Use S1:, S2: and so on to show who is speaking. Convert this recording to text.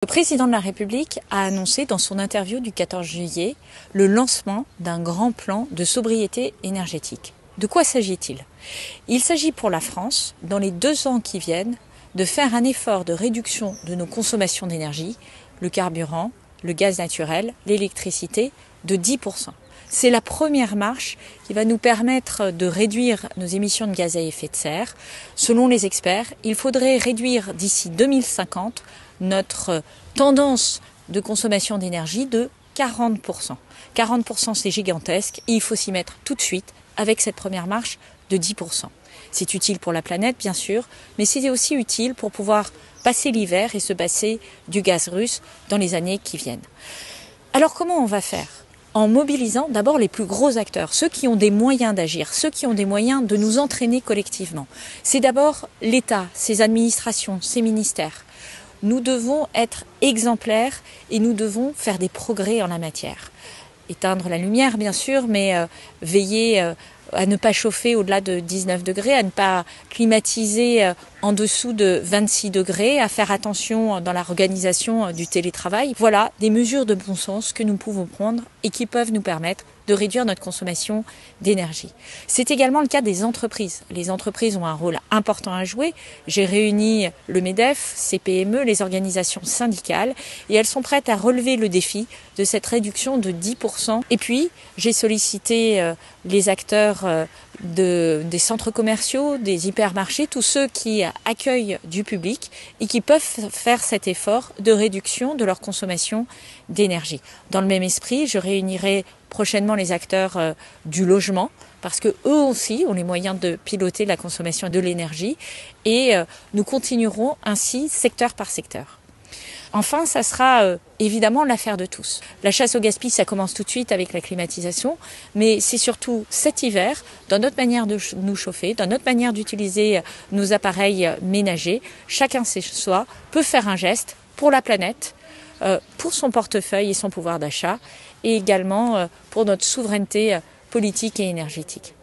S1: Le président de la République a annoncé dans son interview du 14 juillet le lancement d'un grand plan de sobriété énergétique. De quoi s'agit-il? Il s'agit pour la France, dans les 2 ans qui viennent, de faire un effort de réduction de nos consommations d'énergie, le carburant, le gaz naturel, l'électricité, de 10%. C'est la première marche qui va nous permettre de réduire nos émissions de gaz à effet de serre. Selon les experts, il faudrait réduire d'ici 2050 notre tendance de consommation d'énergie de 40%. 40%, c'est gigantesque et il faut s'y mettre tout de suite avec cette première marche de 10%. C'est utile pour la planète, bien sûr, mais c'est aussi utile pour pouvoir passer l'hiver et se passer du gaz russe dans les années qui viennent. Alors comment on va faire ? En mobilisant d'abord les plus gros acteurs, ceux qui ont des moyens d'agir, ceux qui ont des moyens de nous entraîner collectivement. C'est d'abord l'État, ses administrations, ses ministères. Nous devons être exemplaires et nous devons faire des progrès en la matière. Éteindre la lumière, bien sûr, mais veiller à ne pas chauffer au-delà de 19 degrés, à ne pas climatiser en dessous de 26 degrés, à faire attention dans l'organisation du télétravail. Voilà des mesures de bon sens que nous pouvons prendre et qui peuvent nous permettre de réduire notre consommation d'énergie. C'est également le cas des entreprises. Les entreprises ont un rôle important à jouer. J'ai réuni le MEDEF, ces PME, les organisations syndicales, et elles sont prêtes à relever le défi de cette réduction de 10%. Et puis, j'ai sollicité les acteurs des centres commerciaux, des hypermarchés, tous ceux qui accueillent du public et qui peuvent faire cet effort de réduction de leur consommation d'énergie. Dans le même esprit, je réunirai prochainement les acteurs du logement, parce que eux aussi ont les moyens de piloter la consommation de l'énergie, et nous continuerons ainsi secteur par secteur. Enfin, ça sera évidemment l'affaire de tous. La chasse au gaspillage, ça commence tout de suite avec la climatisation, mais c'est surtout cet hiver, dans notre manière de nous chauffer, dans notre manière d'utiliser nos appareils ménagers, chacun chez soi peut faire un geste pour la planète, pour son portefeuille et son pouvoir d'achat, et également pour notre souveraineté politique et énergétique.